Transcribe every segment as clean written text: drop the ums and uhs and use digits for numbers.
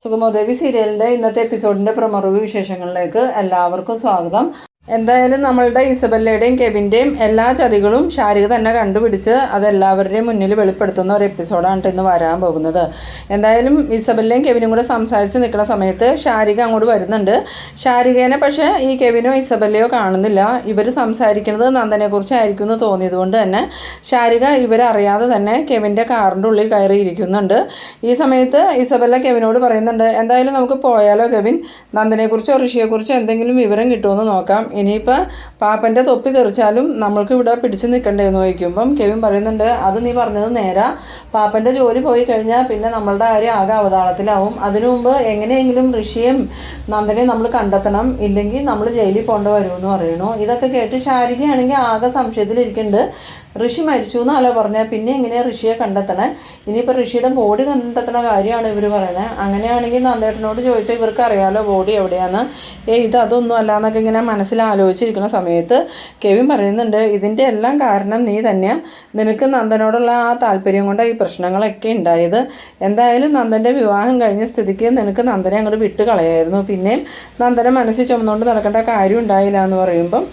സുഗമോദേവി സീരിയലിൻ്റെ ഇന്നത്തെ എപ്പിസോഡിൻ്റെ promo review വിശേഷങ്ങളിലേക്ക് എല്ലാവർക്കും സ്വാഗതം. എന്തായാലും നമ്മളുടെ ഇസബല്ലയുടെയും കെവിൻ്റെയും എല്ലാ ചതികളും ഷാരിക തന്നെ കണ്ടുപിടിച്ച് അതെല്ലാവരുടെയും മുന്നിൽ വെളിപ്പെടുത്തുന്ന ഒരു എപ്പിസോഡാണ് ഇന്ന് വരാൻ പോകുന്നത്. എന്തായാലും ഇസബല്ലയും കെവിനും കൂടെ സംസാരിച്ച് നിൽക്കുന്ന സമയത്ത് ഷാരിക അങ്ങോട്ട് വരുന്നുണ്ട്. ഷാരികേനെ പക്ഷേ ഈ കെവിനോ ഇസബല്ലയോ കാണുന്നില്ല. ഇവർ സംസാരിക്കുന്നത് നന്ദനെക്കുറിച്ചായിരിക്കും എന്ന് തോന്നിയതുകൊണ്ട് തന്നെ ഷാരിക ഇവരറിയാതെ തന്നെ കെവിൻ്റെ കാറിൻ്റെ ഉള്ളിൽ കയറിയിരിക്കുന്നുണ്ട്. ഈ സമയത്ത് ഇസബല്ല കെവിനോട് പറയുന്നുണ്ട്, എന്തായാലും നമുക്ക് പോയാലോ കെവിൻ, നന്ദനെക്കുറിച്ചോ ഋഷിയെക്കുറിച്ചോ എന്തെങ്കിലും വിവരം കിട്ടുമെന്ന് നോക്കാം. ഇനിയിപ്പോൾ പാപ്പൻ്റെ തൊപ്പി തെറിച്ചാലും നമ്മൾക്ക് ഇവിടെ പിടിച്ച് നിൽക്കണ്ടേന്ന് ചോദിക്കുമ്പം കെവിൻ പറയുന്നുണ്ട്, അത് നീ പറഞ്ഞത് നേരാ. പാപ്പൻ്റെ ജോലി പോയി കഴിഞ്ഞാൽ പിന്നെ നമ്മളുടെ കാര്യം ആകെ അവതാളത്തിലാവും. അതിനു മുമ്പ് എങ്ങനെയെങ്കിലും ഋഷിയും നന്ദനെ നമ്മൾ കണ്ടെത്തണം, ഇല്ലെങ്കിൽ നമ്മൾ ജയിലിൽ പോകേണ്ട വരുമെന്ന് പറയണു. ഇതൊക്കെ കേട്ട് ഷാരികയാണെങ്കിൽ ആകെ സംശയത്തിലിരിക്കുന്നുണ്ട്. ഋഷി മരിച്ചു എന്നല്ല പറഞ്ഞാൽ പിന്നെ എങ്ങനെയാണ് ഋഷിയെ കണ്ടെത്തണേ? ഇനിയിപ്പോൾ ഋഷിയുടെ ബോഡി കണ്ടെത്തുന്ന കാര്യമാണ് ഇവർ പറയണത്. അങ്ങനെയാണെങ്കിൽ നന്ദേട്ടനോട് ചോദിച്ചാൽ ഇവർക്ക് അറിയാലോ ബോഡി എവിടെയാണ്. അതൊന്നും അല്ല എന്നൊക്കെ ഇങ്ങനെ മനസ്സിൽ ആലോചിച്ചിരിക്കുന്ന സമയത്ത് കെവിൻ പറയുന്നുണ്ട്, ഇതിൻ്റെ എല്ലാം കാരണം നീ തന്നെയാണ്. നിനക്ക് നന്ദനോടുള്ള ആ താല്പര്യം കൊണ്ട് ഈ പ്രശ്നങ്ങളൊക്കെ ഉണ്ടായത്. എന്തായാലും നന്ദൻ്റെ വിവാഹം കഴിഞ്ഞ സ്ഥിതിക്ക് നിനക്ക് നന്ദനെ അങ്ങോട്ട് വിട്ട് കളയായിരുന്നു. പിന്നെയും നന്ദനെ മനസ്സിൽ ചുമന്നുകൊണ്ട് നടക്കേണ്ട കാര്യം ഉണ്ടായില്ല എന്ന് പറയുമ്പം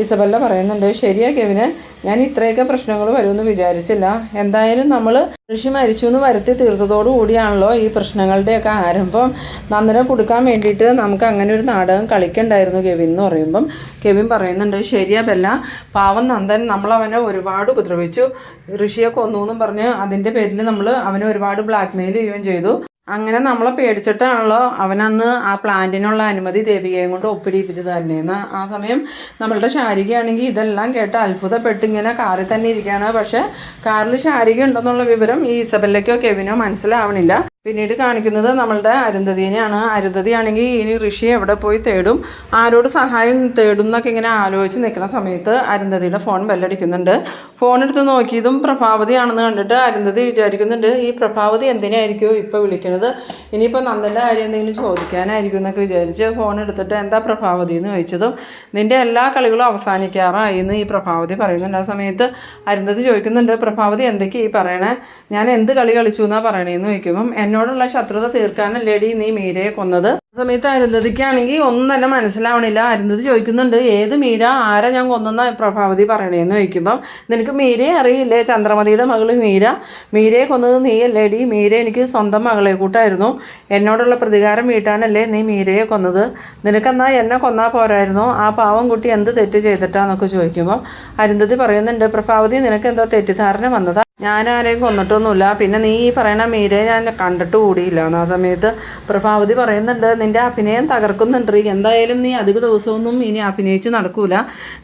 ഇസബല്ല പറയുന്നുണ്ട്, ശരിയാ കെവിന്, ഞാൻ ഇത്രയൊക്കെ പ്രശ്നങ്ങൾ വരുമെന്ന് വിചാരിച്ചില്ല. എന്തായാലും നമ്മൾ ഋഷി മരിച്ചു എന്ന് വരുത്തി തീർത്തതോടുകൂടിയാണല്ലോ ഈ പ്രശ്നങ്ങളുടെയൊക്കെ ആരംഭം. നന്ദനെ കൊടുക്കാൻ വേണ്ടിയിട്ട് നമുക്ക് അങ്ങനെ ഒരു നാടകം കളിക്കണ്ടായിരുന്നു കെവിൻ എന്ന് പറയുമ്പം കെവിൻ പറയുന്നുണ്ട്, ശരിയാ ബെല്ല, പാവം നന്ദൻ, നമ്മളവനെ ഒരുപാട് ഉപദ്രവിച്ചു. ഋഷിയെ കൊന്നു എന്നും പറഞ്ഞ് അതിൻ്റെ പേരിൽ നമ്മൾ അവനെ ഒരുപാട് ബ്ലാക്ക് മെയിൽ ചെയ്യുകയും ചെയ്തു. അങ്ങനെ നമ്മളെ പേടിച്ചിട്ടാണല്ലോ അവനന്ന് ആ പ്ലാന്റിനുള്ള അനുമതി ദേവികയും കൊണ്ട് ഒപ്പിടിപ്പിച്ചത് തന്നെയെന്ന്. ആ സമയം നമ്മളുടെ ഷാരികയാണെങ്കിൽ ഇതെല്ലാം കേട്ട് അത്ഭുതപ്പെട്ട് ഇങ്ങനെ കാറിൽ തന്നെ ഇരിക്കുകയാണ്. പക്ഷേ കാറിൽ ഷാരിക ഉണ്ടെന്നുള്ള വിവരം ഈ ഇസബല്ലയ്ക്കോ കെവിനോ മനസ്സിലാവണില്ല. പിന്നീട് കാണിക്കുന്നത് നമ്മളുടെ അരുന്ധതിനെയാണ്. അരുന്ധതിയാണെങ്കിൽ ഇനി ഋഷി എവിടെ പോയി തേടും, ആരോട് സഹായം തേടും എന്നൊക്കെ ഇങ്ങനെ ആലോചിച്ച് നിൽക്കുന്ന സമയത്ത് അരുന്ധതിയുടെ ഫോൺ ബെല്ലടിക്കുന്നുണ്ട്. ഫോൺ എടുത്ത് നോക്കിയതും പ്രഭാവതിയാണെന്ന് കണ്ടിട്ട് അരുന്ധതി വിചാരിക്കുന്നുണ്ട്, ഈ പ്രഭാവതി എന്തിനായിരിക്കും ഇപ്പോൾ വിളിക്കുന്നത്, ഇനിയിപ്പോൾ നന്ദൻ്റെ കാര്യം എന്തെങ്കിലും ചോദിക്കാനായിരിക്കും എന്നൊക്കെ വിചാരിച്ച് ഫോൺ എടുത്തിട്ട് എന്താ പ്രഭാവതി എന്ന് ചോദിച്ചതും നിൻ്റെ എല്ലാ കളികളും അവസാനിക്കാറായി എന്ന് ഈ പ്രഭാവതി പറയുന്നുണ്ട്. ആ സമയത്ത് അരുന്ധതി ചോദിക്കുന്നുണ്ട്, പ്രഭാവതി എന്തൊക്കെയാണ് ഈ പറയണേ, ഞാൻ എന്ത് കളി കളിച്ചു എന്നാണ് പറയണേന്ന് ചോദിക്കുമ്പം എന്നോടുള്ള ശത്രുത തീർക്കാനല്ലേടി നീ മീരയെ കൊന്നത്. ആ സമയത്ത് അരുന്ധതിക്കാണെങ്കിൽ ഒന്നും തന്നെ മനസ്സിലാവണില്ല. അരുന്ധതി ചോദിക്കുന്നുണ്ട്, ഏത് മീര, ആരാ ഞാൻ കൊന്നെന്ന പ്രഭാവതി പറയണേന്ന് ചോദിക്കുമ്പം നിനക്ക് മീരയെ അറിയില്ലേ, ചന്ദ്രമതിയുടെ മകള് മീരയെ കൊന്നത് നീ അല്ലേടി, മീര എനിക്ക് സ്വന്തം മകളെ കൂട്ടായിരുന്നു, എന്നോടുള്ള പ്രതികാരം വീട്ടാനല്ലേ നീ മീരയെ കൊന്നത്, നിനക്കെന്നാ എന്നെ കൊന്നാൽ പോരായിരുന്നോ, ആ പാവം കുട്ടി എന്ത് തെറ്റ് ചെയ്തിട്ടാന്നൊക്കെ ചോദിക്കുമ്പം അരുന്ധതി പറയുന്നുണ്ട്, പ്രഭാവതി നിനക്ക് എന്താ തെറ്റിദ്ധാരണ വന്നതാ, ഞാൻ ആരെയും കൊന്നിട്ടൊന്നുമില്ല, പിന്നെ നീ ഈ പറയണ മീരയെ ഞാൻ കണ്ടിട്ട് കൂടിയില്ല. ആ സമയത്ത് പ്രഭാവതി പറയുന്നുണ്ട്, നിൻ്റെ അഭിനയം തകർക്കുന്നുണ്ട്, എന്തായാലും നീ അധിക ദിവസമൊന്നും ഇനി അഭിനയിച്ച് നടക്കൂല,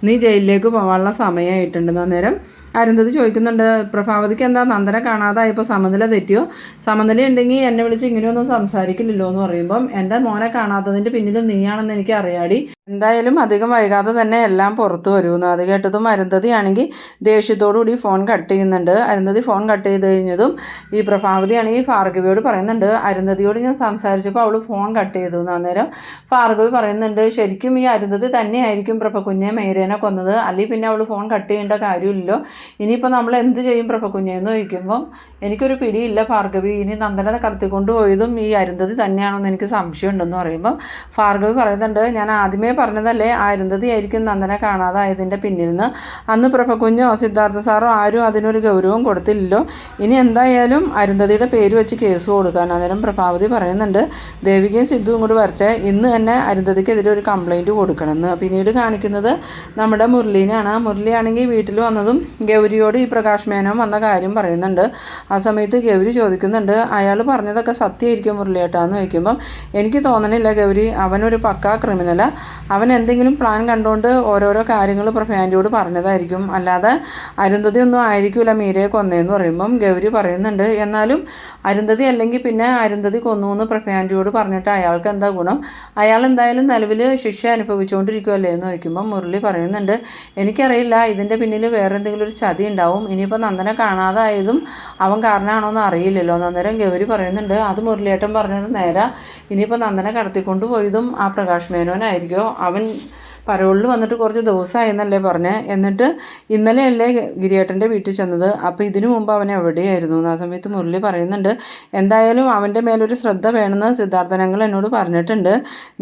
നീ ജയിലിലേക്ക് പോകാനുള്ള സമയമായിട്ടുണ്ട്. അന്നേരം അരുന്ധതി ചോദിക്കുന്നുണ്ട്, പ്രഭാവതിക്ക് എന്താ നന്ദനെ കാണാതായപ്പോൾ സമനില തെറ്റിയോ, സമനില ഉണ്ടെങ്കിൽ എന്നെ വിളിച്ച് ഇങ്ങനെയൊന്നും സംസാരിക്കില്ലല്ലോ എന്ന് പറയുമ്പം എൻ്റെ മോനെ കാണാത്തതിൻ്റെ പിന്നിലും നീയാണെന്ന് എനിക്ക് അറിയാടി, എന്തായാലും അധികം വൈകാതെ തന്നെ എല്ലാം പുറത്തു വരുമെന്ന്. അത് കേട്ടതും അരുന്ധതിയാണെങ്കിൽ ദേഷ്യത്തോടുകൂടി ഫോൺ കട്ട് ചെയ്യുന്നുണ്ട്. അരുന്ധതി ഫോൺ കട്ട് ചെയ്ത് കഴിഞ്ഞതും ഈ പ്രഭാവതിയാണെങ്കിൽ ഭാർഗവിയോട് പറയുന്നുണ്ട്, അരുന്ധതിയോട് ഞാൻ സംസാരിച്ചപ്പോൾ അവൾ ഫോൺ കട്ട് ചെയ്തു എന്ന്. അന്നേരം ഭാർഗവി പറയുന്നുണ്ട്, ശരിക്കും ഈ അരുന്ധതി തന്നെയായിരിക്കും പ്രഭകുഞ്ഞെ മേരേനെ കൊന്നത്, അല്ലെങ്കിൽ പിന്നെ അവൾ ഫോൺ കട്ട് ചെയ്യേണ്ട കാര്യമില്ലല്ലോ, ഇനിയിപ്പോൾ നമ്മൾ എന്ത് ചെയ്യും പ്രഭകുഞ്ഞെന്ന് ചോദിക്കുമ്പം എനിക്കൊരു പിടിയില്ല ഭാർഗവി, ഇനി നന്ദനെ കടത്തിക്കൊണ്ട് പോയതും ഈ അരുന്ധതി തന്നെയാണെന്ന് എനിക്ക് സംശയമുണ്ടെന്ന് പറയുമ്പം ഭാർഗവി പറയുന്നുണ്ട്, ഞാൻ ആദ്യമേ പറഞ്ഞതല്ലേ അരുന്ധതി ആയിരിക്കും നന്ദനെ കാണാതായതിൻ്റെ പിന്നിൽ നിന്ന്, അന്ന് പ്രഭകുഞ്ഞോ സിദ്ധാർത്ഥ സാറോ ആരും അതിനൊരു ഗൗരവം കൊടുത്തില്ലല്ലോ, ഇനി എന്തായാലും അരുന്ധതിയുടെ പേര് വെച്ച് കേസ് കൊടുക്കാൻ. അന്നേരം പ്രഭാവതി പറയുന്നുണ്ട്, ദേവികയും സിദ്ധുവും കൂടി വരട്ടെ, ഇന്ന് തന്നെ അരുന്ധതിക്കെതിരെ ഒരു കംപ്ലൈൻറ്റ് കൊടുക്കണമെന്ന്. പിന്നീട് കാണിക്കുന്നത് നമ്മുടെ മുരളീനെയാണ്. മുരളിയാണെങ്കിൽ വീട്ടിൽ വന്നതും ഗൗരിയോട് ഈ പ്രകാശ് മേനോൻ വന്ന കാര്യം പറയുന്നുണ്ട്. ആ സമയത്ത് ഗൗരി ചോദിക്കുന്നുണ്ട്, അയാൾ പറഞ്ഞതൊക്കെ സത്യമായിരിക്കും മുരളിയേട്ടാന്ന് ചോദിക്കുമ്പം എനിക്ക് തോന്നണില്ല ഗൗരി, അവനൊരു പക്കാ ക്രിമിനലാണ്, അവൻ എന്തെങ്കിലും പ്ലാൻ കണ്ടുകൊണ്ട് ഓരോരോ കാര്യങ്ങൾ പ്രഭാൻ്റിയോട് പറഞ്ഞതായിരിക്കും, അല്ലാതെ അരുന്ധതി ഒന്നും ആയിരിക്കില്ല മീരയെ കൊന്നേന്ന് പറയുമ്പം ഗൗരി പറയുന്നുണ്ട്, എന്നാലും അരുന്ധതി അല്ലെങ്കിൽ പിന്നെ അരുന്ധതി കൊന്നു എന്ന് പ്രഭാൻ്റിയോട് പറഞ്ഞിട്ട് അയാൾക്ക് എന്താ ഗുണം, അയാൾ എന്തായാലും നിലവിൽ ശിക്ഷ അനുഭവിച്ചുകൊണ്ടിരിക്കുമല്ലേ എന്ന് ചോദിക്കുമ്പം മുരളി പറയുന്നുണ്ട്, എനിക്കറിയില്ല, ഇതിൻ്റെ പിന്നിൽ വേറെ എന്തെങ്കിലും ഒരു ചതി ഉണ്ടാവും, ഇനിയിപ്പോൾ നന്ദനെ കാണാതായതും അവൻ കാരണമാണോ എന്ന് അറിയില്ലല്ലോ. അന്നേരം ഗൗരി പറയുന്നുണ്ട്, അത് മുരളിയേട്ടൻ പറഞ്ഞത് നേരാ, ഇനിയിപ്പോൾ നന്ദനെ കടത്തിക്കൊണ്ട് പോയതും ആ പ്രകാശ് മേനോനായിരിക്കുമോ, അവൻ പരോളിൽ വന്നിട്ട് കുറച്ച് ദിവസമായി എന്നല്ലേ പറഞ്ഞേ. എന്നിട്ട് ഇന്നലെയല്ലേ ഗിരിയേട്ടൻ്റെ വീട്ടിൽ ചെന്നത്. അപ്പോൾ ഇതിനു മുമ്പ് അവൻ എവിടെയായിരുന്നു? ആ സമയത്ത് മുരളി പറയുന്നുണ്ട്, എന്തായാലും അവൻ്റെ മേലൊരു ശ്രദ്ധ വേണമെന്ന് സിദ്ധാർത്ഥനങ്ങൾ എന്നോട് പറഞ്ഞിട്ടുണ്ട്.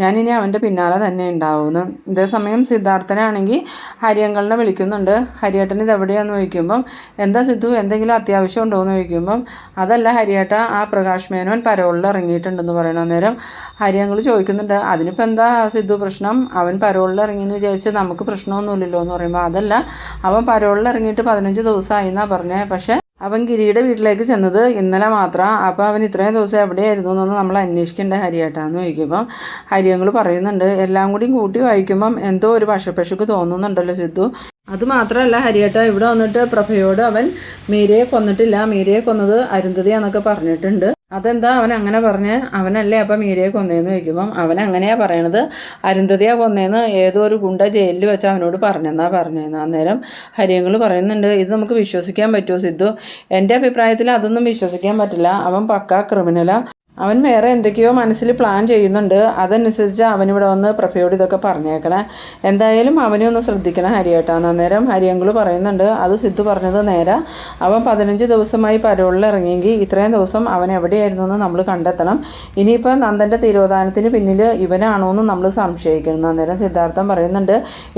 ഞാനിനി അവൻ്റെ പിന്നാലെ തന്നെ ഉണ്ടാവുമെന്ന്. ഇതേസമയം സിദ്ധാർത്ഥനാണെങ്കിൽ ഹരിയങ്കളിനെ വിളിക്കുന്നുണ്ട്. ഹരിയേട്ടൻ ഇത് എവിടെയാണെന്ന് ചോദിക്കുമ്പം, എന്താ സിദ്ധു എന്തെങ്കിലും അത്യാവശ്യം ഉണ്ടോ എന്ന് ചോദിക്കുമ്പം, അതല്ല ഹരിയേട്ട, ആ പ്രകാശ് മേനോൻ പരോളിൽ ഇറങ്ങിയിട്ടുണ്ടെന്ന് പറയണം. അന്നേരം ഹരിയങ്കൾ ചോദിക്കുന്നുണ്ട്, അതിനിപ്പോൾ എന്താ സിദ്ധു പ്രശ്നം? അവൻ പരോളിൽ ഇറങ്ങിയെന്ന് വിചാരിച്ച് നമുക്ക് പ്രശ്നമൊന്നുമില്ലല്ലോ എന്ന് പറയുമ്പോൾ, അതല്ല, അവൻ പരോളിൽ ഇറങ്ങിയിട്ട് 15 ദിവസമായി എന്നാണ് പറഞ്ഞത്. പക്ഷേ അവൻ ഗിരിയുടെ വീട്ടിലേക്ക് ചെന്നത് ഇന്നലെ മാത്രം. അപ്പോൾ അവൻ ഇത്രയും ദിവസം എവിടെയായിരുന്നു എന്നൊന്ന് നമ്മൾ അന്വേഷിക്കേണ്ട ഹരിയേട്ടാന്ന് ചോദിക്കുമ്പം ഹരിയങ്ങൾ പറയുന്നുണ്ട്, എല്ലാം കൂടി കൂട്ടി വായിക്കുമ്പം എന്തോ ഒരു പശപ്പശക്ക് തോന്നുന്നുണ്ടല്ലോ സിദ്ധു. അതുമാത്രമല്ല ഹരിയേട്ട, ഇവിടെ വന്നിട്ട് പ്രഭയോട് അവൻ മീരയെ കൊന്നിട്ടില്ല, മീരയെ കൊന്നത് അരുന്ധതിയാന്നൊക്കെ പറഞ്ഞിട്ടുണ്ട്. അതെന്താ അവൻ അങ്ങനെ പറഞ്ഞ്? അവനല്ലേ അപ്പം മീരയെ കൊന്നേന്ന് ചോദിക്കുമ്പം അവൻ അങ്ങനെയാണ് പറയണത്, അരുന്ധതിയാണ് കൊന്നേന്ന് ഏതോ ഒരു ഗുണ്ട ജയിലിൽ വെച്ച് അവനോട് പറഞ്ഞതെന്ന്. അന്നേരം ഹരിയങ്ങൾ പറയുന്നുണ്ട്, ഇത് നമുക്ക് വിശ്വസിക്കാൻ പറ്റുമോ സിദ്ധു? എൻ്റെ അഭിപ്രായത്തിൽ അതൊന്നും വിശ്വസിക്കാൻ പറ്റില്ല. അവൻ പക്കാ ക്രിമിനലാണ്. അവൻ വേറെ എന്തൊക്കെയോ മനസ്സിൽ പ്ലാൻ ചെയ്യുന്നുണ്ട്. അതനുസരിച്ച് അവനിവിടെ വന്ന് പ്രഭയോട് ഇതൊക്കെ പറഞ്ഞേക്കണേ. എന്തായാലും അവനെ ഒന്ന് ശ്രദ്ധിക്കണം ഹരിയേട്ടാന്ന്. അന്നേരം ഹരിയങ്കൾ പറയുന്നുണ്ട്, അത് സിദ്ധു പറഞ്ഞത് നേരെ. അവൻ 15 ദിവസമായി പരോളിൽ ഇറങ്ങിയെങ്കിൽ ഇത്രയും ദിവസം അവൻ എവിടെയായിരുന്നു എന്ന് നമ്മൾ കണ്ടെത്തണം. ഇനിയിപ്പോൾ നന്ദൻ്റെ തിരോധാനത്തിന് പിന്നിൽ ഇവനാണോ എന്ന് നമ്മൾ സംശയിക്കണം. അന്നേരം സിദ്ധാർത്ഥൻ പറയുന്നുണ്ട്,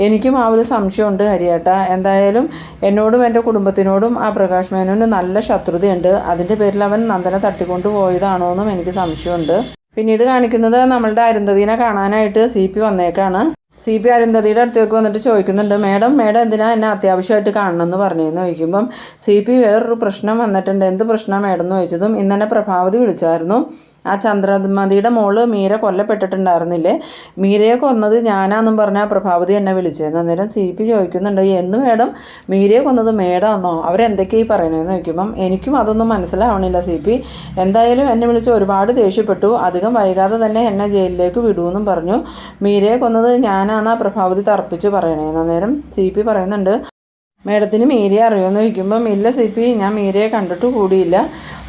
എനിക്കും ആ ഒരു സംശയമുണ്ട് ഹരിയേട്ട. എന്തായാലും എന്നോടും എൻ്റെ കുടുംബത്തിനോടും ആ പ്രകാശ് മേനോന് നല്ല ശത്രുതയുണ്ട്. അതിൻ്റെ പേരിൽ അവൻ നന്ദനെ തട്ടിക്കൊണ്ടു പോയതാണോ എന്നും എനിക്ക് സംശയമുണ്ട്. പിന്നീട് കാണിക്കുന്നത് നമ്മളുടെ അരുന്ധതിനെ കാണാനായിട്ട് CP വന്നേക്കാണ്. CP അരുന്ധതിയുടെ അടുത്തേക്ക് വന്നിട്ട് ചോദിക്കുന്നുണ്ട്, മേഡം എന്തിനാ എന്നെ അത്യാവശ്യമായിട്ട് കാണണമെന്ന് പറഞ്ഞതെന്ന് ചോദിക്കുമ്പം CP വേറൊരു പ്രശ്നം വന്നിട്ടുണ്ട്. എന്ത് പ്രശ്നം മേഡം എന്ന് ചോദിച്ചതും, ഇന്നെന്നെ പ്രഭാവതി വിളിച്ചായിരുന്നു. ആ ചന്ദ്രമതിയുടെ മോള് മീര കൊല്ലപ്പെട്ടിട്ടുണ്ടായിരുന്നില്ലേ, മീരയെ കൊന്നത് ഞാനാന്നും പറഞ്ഞാൽ പ്രഭാവതി എന്നെ വിളിച്ചതെന്ന്. അന്നേരം CP ചോദിക്കുന്നുണ്ട്, എന്ന് മേഡം മീരയെ കൊന്നത് മേഡമാണോ? അവരെന്തൊക്കെയായി പറയണതെന്ന് ചോദിക്കുമ്പം എനിക്കും അതൊന്നും മനസ്സിലാവണില്ല CP. എന്തായാലും എന്നെ വിളിച്ച് ഒരുപാട് ദേഷ്യപ്പെട്ടു. അധികം വൈകാതെ തന്നെ എന്നെ ജയിലിലേക്ക് വിടുമെന്നും പറഞ്ഞു. മീരയെ കൊന്നത് ഞാനാന്നാ പ്രഭാവതി തർപ്പിച്ച് പറയണേന്ന്. അന്നേരം CP പറയുന്നുണ്ട്, മേഡത്തിന് മീരയെ അറിയുമെന്ന് ചോദിക്കുമ്പം ഇല്ല CP, ഞാൻ മീരയെ കണ്ടിട്ട് കൂടിയില്ല.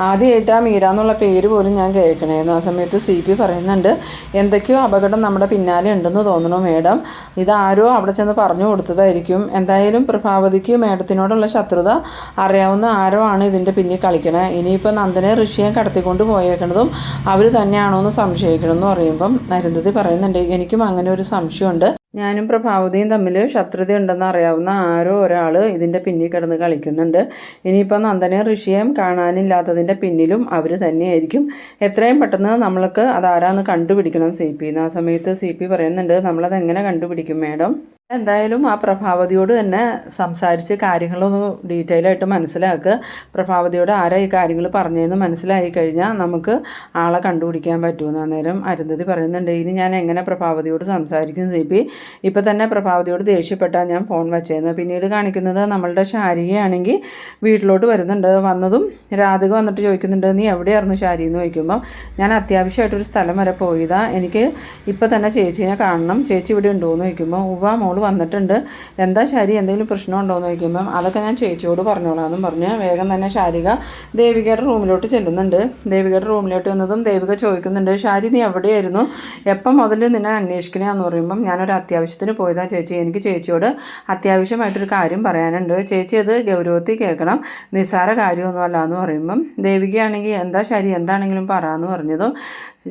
ആദ്യമായിട്ട് ആ മീര എന്നുള്ള പേര് പോലും ഞാൻ കേൾക്കണേന്ന്. ആ സമയത്ത് CP പറയുന്നുണ്ട്, എന്തൊക്കെയോ അപകടം നമ്മുടെ പിന്നാലെ ഉണ്ടെന്ന് തോന്നുന്നു മേഡം. ഇതാരോ അവിടെ ചെന്ന് പറഞ്ഞു കൊടുത്തതായിരിക്കും. എന്തായാലും പ്രഭാവതിക്ക് മേഡത്തിനോടുള്ള ശത്രുത അറിയാവുന്ന ആരോ ആണ് ഇതിൻ്റെ പിന്നിൽ കളിക്കണേ. ഇനിയിപ്പോൾ നന്ദനെ ഋഷിയെ കടത്തിക്കൊണ്ട് പോയേക്കണതും അവർ തന്നെയാണോ എന്ന് സംശയിക്കണമെന്ന് പറയുമ്പം അരുന്ധതി പറയുന്നുണ്ട്, എനിക്കും അങ്ങനെ ഒരു സംശയമുണ്ട്. ഞാനും പ്രഭാവതിയും തമ്മിൽ ശത്രുതയുണ്ടെന്ന് അറിയാവുന്ന ആരോ ഒരാൾ ഇതിൻ്റെ പിന്നിൽ കിടന്ന് കളിക്കുന്നുണ്ട്. ഇനിയിപ്പോൾ നന്ദനെ ഋഷിയും കാണാനില്ലാത്തതിൻ്റെ പിന്നിലും അവർ തന്നെയായിരിക്കും. എത്രയും പെട്ടെന്ന് നമ്മൾക്ക് അതാരാന്ന് കണ്ടുപിടിക്കണം CP. ആ സമയത്ത് CP പറയുന്നുണ്ട്, നമ്മളത് എങ്ങനെ കണ്ടുപിടിക്കും മേഡം? എന്തായാലും ആ പ്രഭാവതിയോട് തന്നെ സംസാരിച്ച് കാര്യങ്ങളൊന്ന് ഡീറ്റെയിൽ ആയിട്ട് മനസ്സിലാക്കുക. പ്രഭാവതിയോട് ആരാ ഈ കാര്യങ്ങൾ പറഞ്ഞതെന്ന് മനസ്സിലായി കഴിഞ്ഞാൽ നമുക്ക് ആളെ കണ്ടുപിടിക്കാൻ പറ്റുമെന്ന്. അന്നേരം അരുന്ധതി പറയുന്നുണ്ട്, ഇനി ഞാൻ എങ്ങനെ പ്രഭാവതിയോട് സംസാരിക്കും CP? ഇപ്പം തന്നെ പ്രഭാവതിയോട് ദേഷ്യപ്പെട്ടാൽ ഞാൻ ഫോൺ വെച്ചേന്ന്. പിന്നീട് കാണിക്കുന്നത് നമ്മളുടെ ശാരികയാണെങ്കിൽ വീട്ടിലോട്ട് വരുന്നുണ്ട്. വന്നതും രാധിക വന്നിട്ട് ചോദിക്കുന്നുണ്ട്, നീ എവിടെയായിരുന്നു ശാരി എന്ന് ചോദിക്കുമ്പോൾ, ഞാൻ അത്യാവശ്യമായിട്ടൊരു സ്ഥലം വരെ പോയതാ, എനിക്ക് ഇപ്പം തന്നെ ചേച്ചീനെ കാണണം, ചേച്ചി ഇവിടെ ഉണ്ടോ എന്ന് ചോദിക്കുമ്പോൾ, ഉവ്വ മോള് വന്നിട്ടുണ്ട്, എന്താ ശാരി എന്തെങ്കിലും പ്രശ്നമുണ്ടോ എന്ന് ചോദിക്കുമ്പം അതൊക്കെ ഞാൻ ചേച്ചിയോട് പറഞ്ഞോളാമെന്നും പറഞ്ഞ് വേഗം തന്നെ ശാരിക ദേവികയുടെ റൂമിലോട്ട് ചെല്ലുന്നുണ്ട്. ദേവികയുടെ റൂമിലോട്ട് വന്നതും ദേവിക ചോദിക്കുന്നുണ്ട്, ശാരി നീ എവിടെയായിരുന്നു, എപ്പം മുതൽ നിന്നെ അന്വേഷിക്കണമെന്ന് പറയുമ്പം ഞാനൊരു അത്യാവശ്യത്തിന് പോയതാ ചേച്ചി, എനിക്ക് ചേച്ചിയോട് അത്യാവശ്യമായിട്ടൊരു കാര്യം പറയാനുണ്ട്, ചേച്ചി അത് ഗൗരവത്തിൽ കേൾക്കണം, നിസ്സാര കാര്യമൊന്നുമല്ല എന്ന് പറയുമ്പം ദേവികയാണെങ്കിൽ എന്താ ശാരി എന്താണെങ്കിലും പറയാമെന്ന് പറഞ്ഞതും,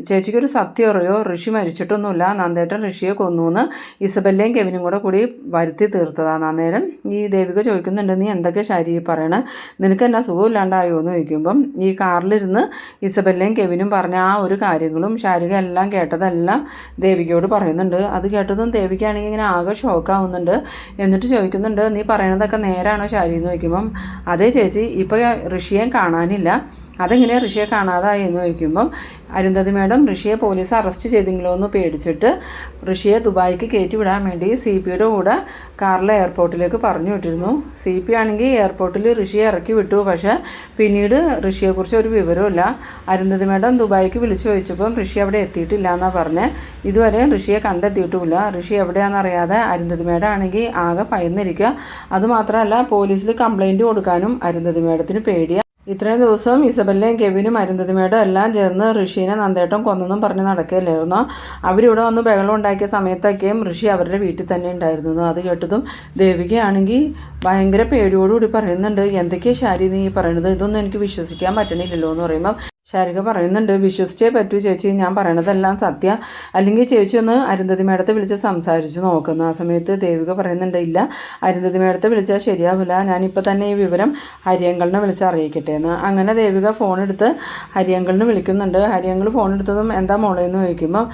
ചേച്ചിക്കൊരു സത്യം അറിയോ, ഋഷി മരിച്ചിട്ടൊന്നുമില്ല, നന്ദേട്ടൻ ഋഷിയെ കൊന്നുവെന്ന് ഇസബെല്ലയും കെവിനും കൂടി വരുത്തി തീർത്തതാണ്. അന്നേരം ഈ ദേവിക ചോദിക്കുന്നുണ്ട്, നീ എന്തൊക്കെ ശാരി പറയണേ, നിനക്ക് എന്നാ സുഖമില്ലാണ്ടായോ എന്ന് ചോദിക്കുമ്പം ഈ കാറിലിരുന്ന് ഇസബെല്ലയും കെവിനും പറഞ്ഞ ആ ഒരു കാര്യങ്ങളും ശാരിക എല്ലാം കേട്ടതെല്ലാം ദേവികയോട് പറയുന്നുണ്ട്. അത് കേട്ടതും ദേവികയാണെങ്കിൽ ഇങ്ങനെ ആകെ ഷോക്കാവുന്നുണ്ട്. എന്നിട്ട് ചോദിക്കുന്നുണ്ട്, നീ പറയണതൊക്കെ നേരാണോ ശാരി എന്ന് ചോദിക്കുമ്പം അതേ ചേച്ചി, ഇപ്പോൾ ഋഷിയെ കാണാനില്ല, അതെങ്ങനെയാണ് ഋഷിയെ കാണാതായി എന്ന് ചോദിക്കുമ്പം അരുന്ധതി മേഡം ഋഷിയെ പോലീസ് അറസ്റ്റ് ചെയ്തെങ്കിലോ എന്ന് പേടിച്ചിട്ട് ഋഷിയെ ദുബായിക്ക് കയറ്റി വിടാൻ വേണ്ടി CPയുടെ കൂടെ കാറിൽ എയർപോർട്ടിലേക്ക് പറഞ്ഞു വിട്ടിരുന്നു. CP ആണെങ്കിൽ എയർപോർട്ടിൽ ഋഷിയെ ഇറക്കി വിട്ടു. പക്ഷേ പിന്നീട് ഋഷിയെക്കുറിച്ച് ഒരു വിവരമില്ല. അരുന്ധതി മേഡം ദുബായിക്ക് വിളിച്ചു ചോദിച്ചപ്പം ഋഷി അവിടെ എത്തിയിട്ടില്ല എന്നാണ് പറഞ്ഞത്. ഇതുവരെ ഋഷിയെ കണ്ടെത്തിയിട്ടുമില്ല. ഋഷി എവിടെയാണെന്നറിയാതെ അരുന്ധതി മേഡം ആണെങ്കിൽ ആകെ ഭയന്നിരിക്കുക. അതുമാത്രമല്ല പോലീസിൽ കംപ്ലയിൻറ്റ് കൊടുക്കാനും അരുന്ധതി മേഡത്തിന് പേടിയാണ്. ഇത്രയും ദിവസം ഇസബെല്ലയും കെവിനും അരുന്ധതിമേടും എല്ലാം ചേർന്ന് ഋഷീനെ നന്ദേട്ടൻ കൊന്നെന്നും പറഞ്ഞ് നടക്കുകയല്ലായിരുന്നു. അവരിവിടെ വന്ന് ബഹളം ഉണ്ടാക്കിയ സമയത്തൊക്കെയും ഋഷി അവരുടെ വീട്ടിൽ തന്നെ ഉണ്ടായിരുന്നു. അത് കേട്ടതും ദേവികയാണെങ്കിൽ ഭയങ്കര പേടിയോടുകൂടി പറയുന്നുണ്ട്, എന്തൊക്കെയാണ് ശാരി നീ പറയണത്, ഇതൊന്നും എനിക്ക് വിശ്വസിക്കാൻ പറ്റണില്ലല്ലോ എന്ന് പറയുമ്പം ശാരിക പറയുന്നുണ്ട്, വിശ്വസിച്ചേ പറ്റൂ ചേച്ചി, ഞാൻ പറയണതെല്ലാം സത്യം, അല്ലെങ്കിൽ ചേച്ചി ഒന്ന് അരുന്ധതി മേഡത്തെ വിളിച്ച് സംസാരിച്ച് നോക്കുന്നു. ആ സമയത്ത് ദേവിക പറയുന്നുണ്ട്, ഇല്ല അരുന്ധതി മേഡത്തെ വിളിച്ചാൽ ശരിയാവില്ല, ഞാനിപ്പോൾ തന്നെ ഈ വിവരം ഹരിയങ്കളിനെ വിളിച്ച് അറിയിക്കട്ടെ എന്ന്. അങ്ങനെ ദേവിക ഫോണെടുത്ത് ഹരിയങ്കളിന് വിളിക്കുന്നുണ്ട്. ഹരിയങ്കൾ ഫോൺ എടുത്തതും എന്താ മോളെ എന്ന് ചോദിക്കുമ്പോൾ,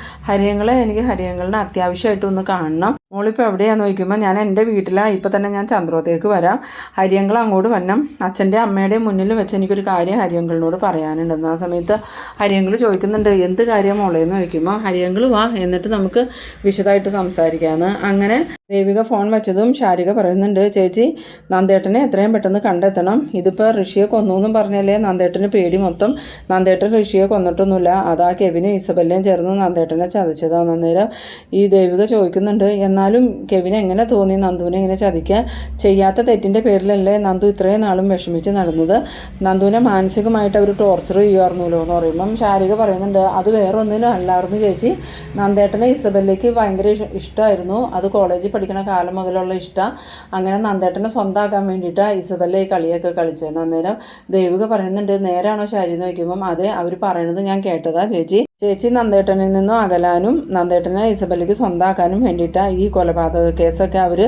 എനിക്ക് ഹരിയങ്കളിനെ അത്യാവശ്യമായിട്ട് ഒന്ന് കാണണം, മോളിപ്പോൾ എവിടെയാണെന്ന് ചോദിക്കുമ്പോൾ, ഞാൻ എൻ്റെ വീട്ടിലാണ്, ഇപ്പം തന്നെ ഞാൻ ചന്ദ്രോത്തേക്ക് വരാം, ഹരിയങ്കൾ അങ്ങോട്ട് വരണം, അച്ഛൻ്റെ അമ്മയുടെയും മുന്നിൽ വെച്ച് എനിക്കൊരു കാര്യം ഹരിയങ്കളിനോട് പറയാനുണ്ടെന്ന്. ആ സമയത്ത് ഹരിയങ്കൾ ചോദിക്കുന്നുണ്ട്, എന്ത് കാര്യം മോളേന്ന് ചോദിക്കുമ്പോൾ, ഹരിയങ്കൾ വാ, എന്നിട്ട് നമുക്ക് വിശദമായിട്ട് സംസാരിക്കാമെന്ന്. അങ്ങനെ ദേവിക ഫോൺ വെച്ചതും ശാരിക പറയുന്നുണ്ട്, ചേച്ചി നന്ദേട്ടനെ എത്രയും പെട്ടെന്ന് കണ്ടെത്തണം, ഇതിപ്പോൾ ഋഷിയെ കൊന്നു എന്നും പറഞ്ഞാലേ നന്ദേട്ടന് പേടി മൊത്തം, നന്ദേട്ടൻ ഋഷിയെ കൊന്നിട്ടൊന്നുമില്ല, അതാ കെവിനും ഇസബെല്ലയും ചേർന്ന് നന്ദേട്ടനെ ചതിച്ചതാണ്. അന്നേരം ഈ ദേവിക ചോദിക്കുന്നുണ്ട്, എന്നാലും കെവിന് എങ്ങനെ തോന്നി നന്ദുവിനെ ഇങ്ങനെ ചതിക്കാൻ, ചെയ്യാത്ത തെറ്റിൻ്റെ പേരിലല്ലേ നന്ദു ഇത്രയും നാളും വിഷമിച്ച് നടന്നത്, നന്ദുവിനെ മാനസികമായിട്ട് അവർ ടോർച്ചർ ചെയ്യുമായിരുന്നല്ലോ എന്ന് പറയുമ്പം ശാരിക പറയുന്നുണ്ട്, അത് വേറെ ഒന്നിനും അല്ലായിരുന്നു ചേച്ചി, നന്ദേട്ടനെ ഇസബെല്ലയ്ക്ക് ഭയങ്കര ഇഷ്ടമായിരുന്നു, അത് കോളേജിൽ പഠിക്കുന്ന കാലം മുതലുള്ള ഇഷ്ടം, അങ്ങനെ നന്ദേട്ടനെ സ്വന്തമാക്കാൻ വേണ്ടിയിട്ടാണ് ഇസബെല്ല ഈ കളിയൊക്കെ കളിച്ചത്. അന്നേരം ദേവിക പറയുന്നുണ്ട്, നേരാണോ ശാരി എന്ന് ചോദിക്കുമ്പം അതെ, അവർ പറയണത് ഞാൻ കേട്ടതാ ചേച്ചി നന്ദേട്ടനിൽ നിന്നും അകലാനും നന്ദേട്ടനെ ഇസബെല്ലയ്ക്ക് സ്വന്തമാക്കാനും വേണ്ടിയിട്ടാണ് ഈ കൊലപാതക കേസൊക്കെ അവർ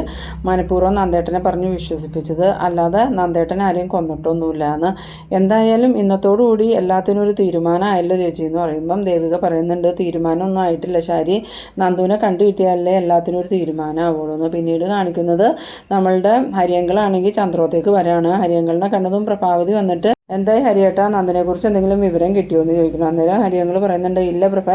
മനഃപൂർവ്വം നന്ദേട്ടനെ പറഞ്ഞ് വിശ്വസിപ്പിച്ചത്, അല്ലാതെ നന്ദേട്ടനെ ആരെയും കൊന്നിട്ടൊന്നുമില്ല എന്ന്. എന്തായാലും ഇന്നത്തോടുകൂടി എല്ലാത്തിനും ഒരു തീരുമാനമായല്ലോ ചേച്ചി എന്ന് പറയുമ്പം ദേവിക പറയുന്നുണ്ട്, തീരുമാനമൊന്നും ആയിട്ടില്ല ശാരി, നന്ദുവിനെ കണ്ടു കിട്ടിയാലേ എല്ലാത്തിനും ഒരു തീരുമാനമാവുള്ളൂ എന്ന്. പിന്നീട് കാണിക്കുന്നത് നമ്മളുടെ ഹരിയങ്കളാണെങ്കിൽ ചന്ദ്രോത്തേക്ക് വരാണ്. ഹരിയങ്കളിനെ കണ്ടതും പ്രഭാവതി വന്നിട്ട്, എന്തായി ഹരിയേട്ടാ, നന്ദനെക്കുറിച്ച് എന്തെങ്കിലും വിവരം കിട്ടിയോ എന്ന് ചോദിക്കണം. അന്നേരം ഹരിയങ്കൾ പറയുന്നുണ്ട്, ഇല്ല പ്രഭ,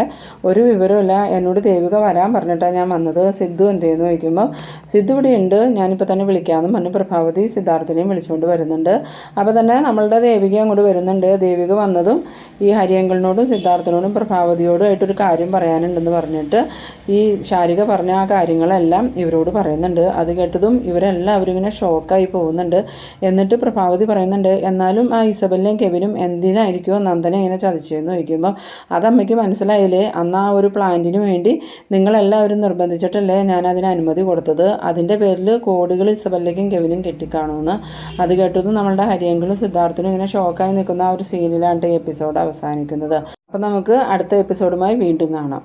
ഒരു വിവരമില്ല, എന്നോട് ദേവിക വരാൻ പറഞ്ഞിട്ടാണ് ഞാൻ വന്നത്, സിദ്ധു എന്തേന്ന് ചോദിക്കുമ്പോൾ, സിദ്ധു ഇവിടെ ഉണ്ട്, ഞാനിപ്പോൾ തന്നെ വിളിക്കാമെന്ന് പറഞ്ഞ് പ്രഭാവതി സിദ്ധാർത്ഥിനെയും വിളിച്ചുകൊണ്ട് വരുന്നുണ്ട്. അപ്പോൾ തന്നെ നമ്മളുടെ ദേവിക അങ്ങോട്ട് വരുന്നുണ്ട്. ദേവിക വന്നതും ഈ ഹരിയങ്കളിനോടും സിദ്ധാർത്ഥിനോടും പ്രഭാവതിയോടും ആയിട്ടൊരു കാര്യം പറയാനുണ്ടെന്ന് പറഞ്ഞിട്ട് ഈ ശാരിക പറഞ്ഞ ആ കാര്യങ്ങളെല്ലാം ഇവരോട് പറയുന്നുണ്ട്. അത് കേട്ടതും ഇവരെല്ലാവരും ഇങ്ങനെ ഷോക്കായി പോകുന്നുണ്ട്. എന്നിട്ട് പ്രഭാവതി പറയുന്നുണ്ട്, എന്നാലും ആ ഇസബെല്ലയും കെവിനും എന്തിനായിരിക്കുമോ നന്ദനെ ഇങ്ങനെ ചതിച്ചതെന്ന് ചോദിക്കുമ്പോൾ, അതമ്മയ്ക്ക് മനസ്സിലായില്ലേ, അന്ന് ആ ഒരു പ്ലാന്റിന് വേണ്ടി നിങ്ങളെല്ലാവരും നിർബന്ധിച്ചിട്ടല്ലേ ഞാൻ അതിന് അനുമതി കൊടുത്തത്, അതിൻ്റെ പേരിൽ കോടികൾ ഇസബെല്ലയ്ക്കും കെവിനും കെട്ടിക്കാണുമെന്ന്. അത് കേട്ടതും നമ്മളുടെ ഹരിയങ്കളും സിദ്ധാർത്ഥനും ഇങ്ങനെ ഷോക്കായി നിൽക്കുന്ന ആ ഒരു സീനിലാണ് ഈ എപ്പിസോഡ് അവസാനിക്കുന്നത്. അപ്പോൾ നമുക്ക് അടുത്ത എപ്പിസോഡുമായി വീണ്ടും കാണാം.